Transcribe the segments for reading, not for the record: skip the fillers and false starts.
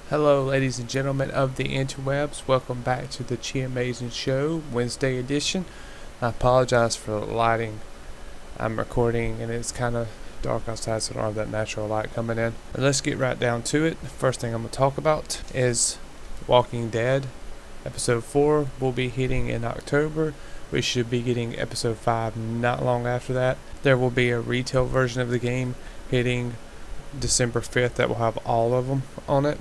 Hello, ladies and gentlemen of the interwebs. Welcome back to the Chiamazing Show, Wednesday edition. I apologize for the lighting. I'm recording and it's kind of dark outside, so I don't have that natural light coming in. But let's get right down to it. The first thing I'm going to talk about is Walking Dead. Episode 4 will be hitting in October. We should be getting episode 5 not long after that. There will be a retail version of the game hitting December 5th that will have all of them on it.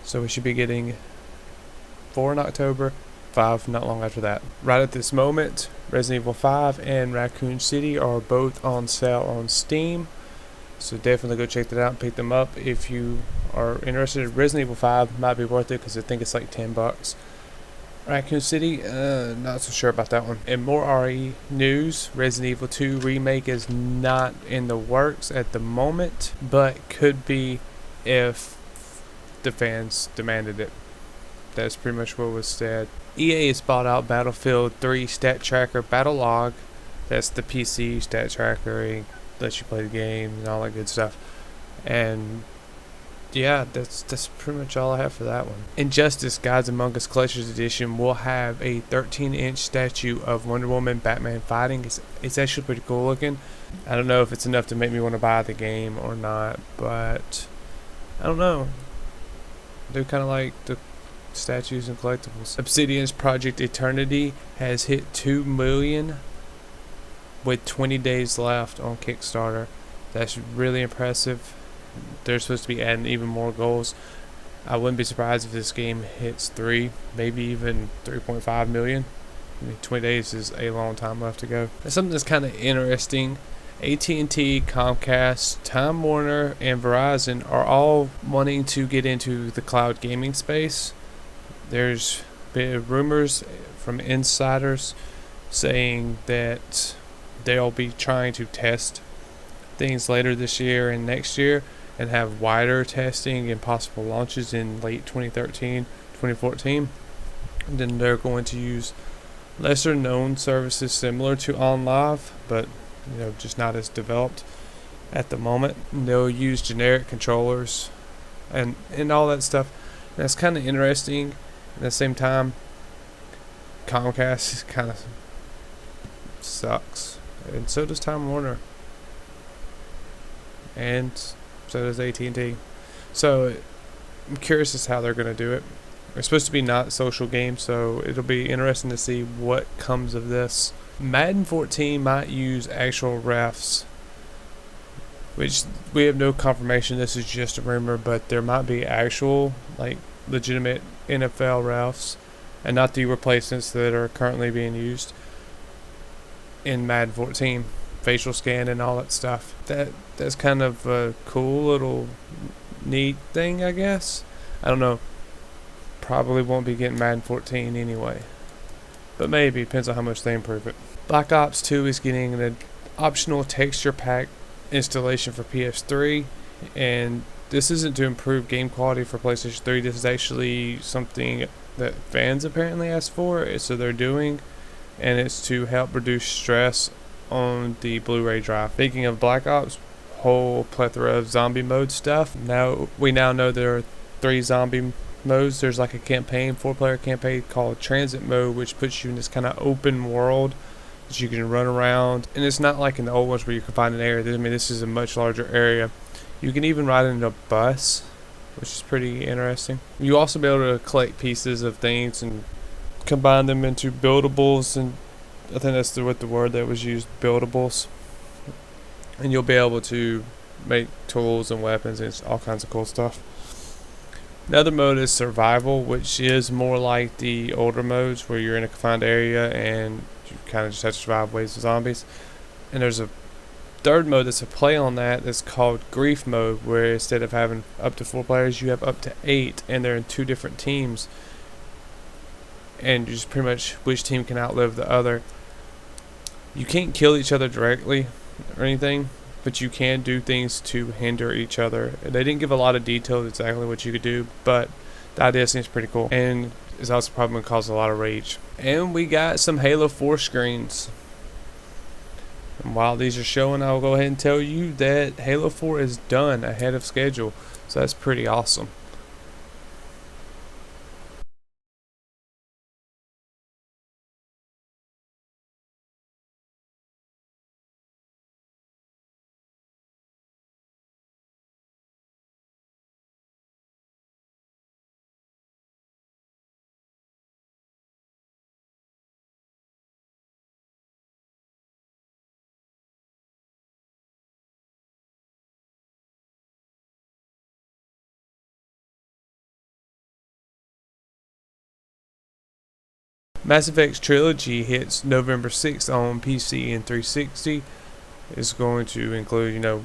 So we should be getting 4 in October, 5 not long after that. Right at this moment, Resident Evil 5 and Racoon City are both on sale on Steam. So definitely go check that out and pick them up if you are interested. Resident Evil 5 might be worth it because I think it's like $10. Raccoon City, not so sure about that one. And more RE2 Resident Evil 2 Remake is not in the works at the moment, but could be if the fans demanded it. That's pretty much what was said. EA has bought out Battlefield 3 stat tracker Battlelog. That's the PC stat tracker. It lets you play the game and all that good stuff. And yeah, that's pretty much all I have for that one. Injustice Gods Among Us Collector's Edition will have a 13-inch statue of Wonder Woman Batman fighting. It's actually pretty cool looking. I don't know if it's enough to make me want to buy the game or not, but I don't know. I do kind of like the statues and collectibles. Obsidian's Project Eternity has hit 2 million with 20 days left on Kickstarter. That's really impressive. They're supposed to be adding even more goals. I wouldn't be surprised if this game hits 3, maybe even 3.5 million. I mean, 20 days is a long time left to go. That's something that's kind of interesting. AT&T, Comcast, Time Warner, and Verizon are all wanting to get into the cloud gaming space. There's been rumors from insiders saying that they'll be trying to test things later this year and next year and have wider testing and possible launches in late 2013, 2014. And then they're going to use lesser known services similar to OnLive, but just not as developed at the moment. And they'll use generic controllers and all that stuff. And that's kind of interesting. At the same time, Comcast kind of sucks, and so does Time Warner, and so does AT&T. So I'm curious as to how they're going to do it. It's supposed to be not social games, so it'll be interesting to see what comes of this. Madden 14 might use actual refs, which we have no confirmation. This is just a rumor, but there might be actual, legitimate NFL refs, and not the replacements that are currently being used in Madden 14. Facial scan and all that stuff. That's kind of a cool little neat thing, I guess. I don't know. Probably won't be getting Madden 14 anyway, but maybe. Depends on how much they improve it. Black Ops 2 is getting an optional texture pack installation for PS3, and this isn't to improve game quality for PlayStation 3. This is actually something that fans apparently asked for, so they're doing, and it's to help reduce stress on the Blu-ray drive. Speaking of Black Ops, whole plethora of zombie mode stuff. We now know there are 3 zombie modes. There's like a campaign, 4-player campaign called Transit Mode, which puts you in this kind of open world that you can run around. And it's not like in the old ones where you can find an area. I mean, this is a much larger area. You can even ride in a bus, which is pretty interesting. You also be able to collect pieces of things and combine them into buildables, and I think that's what the word that was used, buildables. And you'll be able to make tools and weapons and all kinds of cool stuff. Another mode is survival, which is more like the older modes where you're in a confined area and you kind of just have to survive waves of zombies. And there's a third mode that's a play on that's called grief mode, where instead of having up to 4 players, you have up to 8, and they're in 2 different teams. And you just pretty much which team can outlive the other. You can't kill each other directly or anything, but you can do things to hinder each other. They didn't give a lot of details exactly what you could do, but the idea seems pretty cool, and it's also probably going to cause a lot of rage. And we got some Halo 4 screens. And while these are showing, I'll go ahead and tell you that Halo 4 is done ahead of schedule, so that's pretty awesome. Mass Effect Trilogy hits November 6th on PC and 360. It's going to include,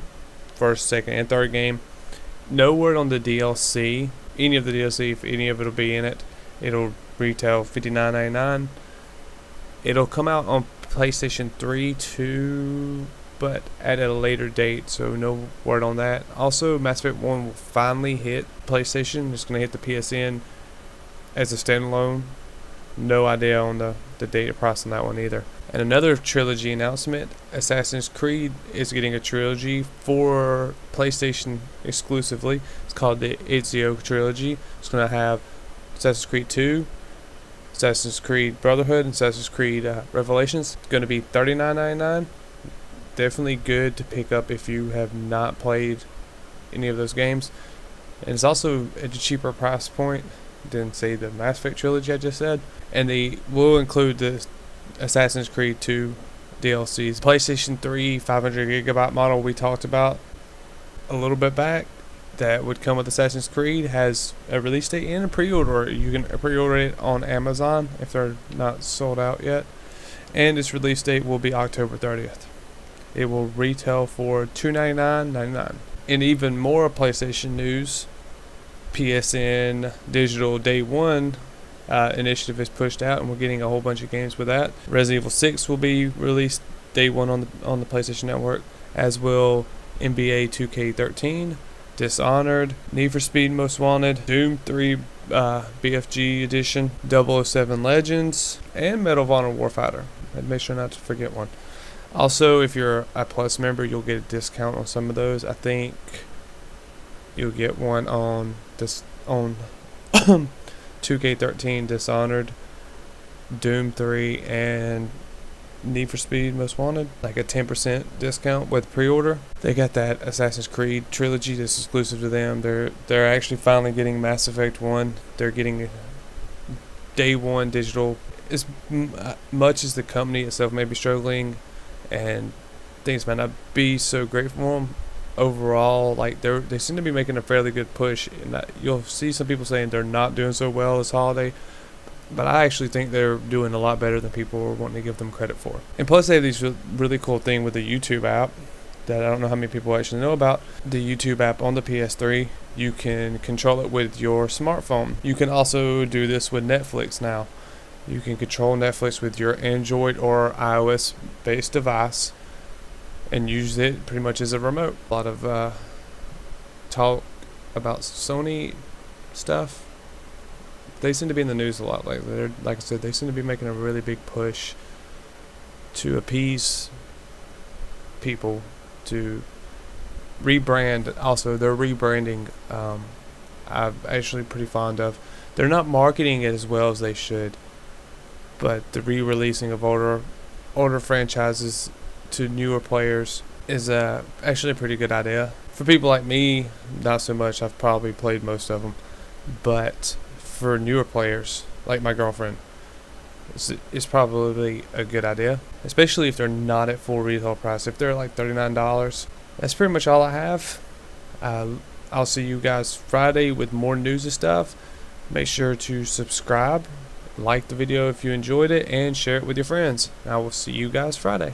first, second, and third game. No word on the DLC, any of the DLC, if any of it will be in it. It'll retail $59.99. It'll come out on PlayStation 3 too, but at a later date, so no word on that. Also, Mass Effect 1 will finally hit PlayStation. It's going to hit the PSN as a standalone. No idea on the date or price on that one either. And another trilogy announcement, Assassin's Creed is getting a trilogy for PlayStation exclusively. It's called the Ezio Trilogy. It's going to have Assassin's Creed 2, Assassin's Creed Brotherhood, and Assassin's Creed Revelations. It's going to be $39.99. Definitely good to pick up if you have not played any of those games. And it's also at a cheaper price point than, say, the Mass Effect trilogy I just said. And they will include the Assassin's Creed 2 DLCs. PlayStation 3 500GB model we talked about a little bit back that would come with Assassin's Creed has a release date and a pre-order. You can pre-order it on Amazon if they're not sold out yet. And its release date will be October 30th. It will retail for $299.99. And even more PlayStation news, PSN Digital Day 1 initiative is pushed out, and we're getting a whole bunch of games with that. Resident Evil 6 will be released Day 1 on the PlayStation Network, as will NBA 2K13, Dishonored, Need for Speed Most Wanted, Doom 3 BFG Edition, 007 Legends, and Medal of Honor Warfighter. I'd make sure not to forget one. Also, if you're a Plus member, you'll get a discount on some of those. I think you'll get one on 2K13, Dishonored, Doom 3, and Need for Speed Most Wanted, like a 10% discount with pre-order. They got that Assassin's Creed trilogy that's exclusive to them. They're actually finally getting Mass Effect 1. They're getting Day 1 digital. As much as the company itself may be struggling and things might not be so great for them, overall, like they seem to be making a fairly good push. And you'll see some people saying they're not doing so well this holiday, but I actually think they're doing a lot better than people are wanting to give them credit for. And plus, they have these really cool thing with the YouTube app that I don't know how many people actually know about. The YouTube app on the PS3, you can control it with your smartphone. You can also do this with Netflix now. You can control Netflix with your Android or iOS based device and use it pretty much as a remote. A lot of talk about Sony stuff. They seem to be in the news a lot lately. Like I said, they seem to be making a really big push to appease people, to rebrand. Also, their rebranding, I'm actually pretty fond of. They're not marketing it as well as they should, but the re-releasing of older franchises to newer players is actually a pretty good idea. For people like me, not so much. I've probably played most of them, but for newer players like my girlfriend, it's probably a good idea, especially if they're not at full retail price. If they're like $39, that's pretty much all I have. I'll see you guys Friday with more news and stuff. Make sure to subscribe, like the video if you enjoyed it, and share it with your friends. I will see you guys Friday.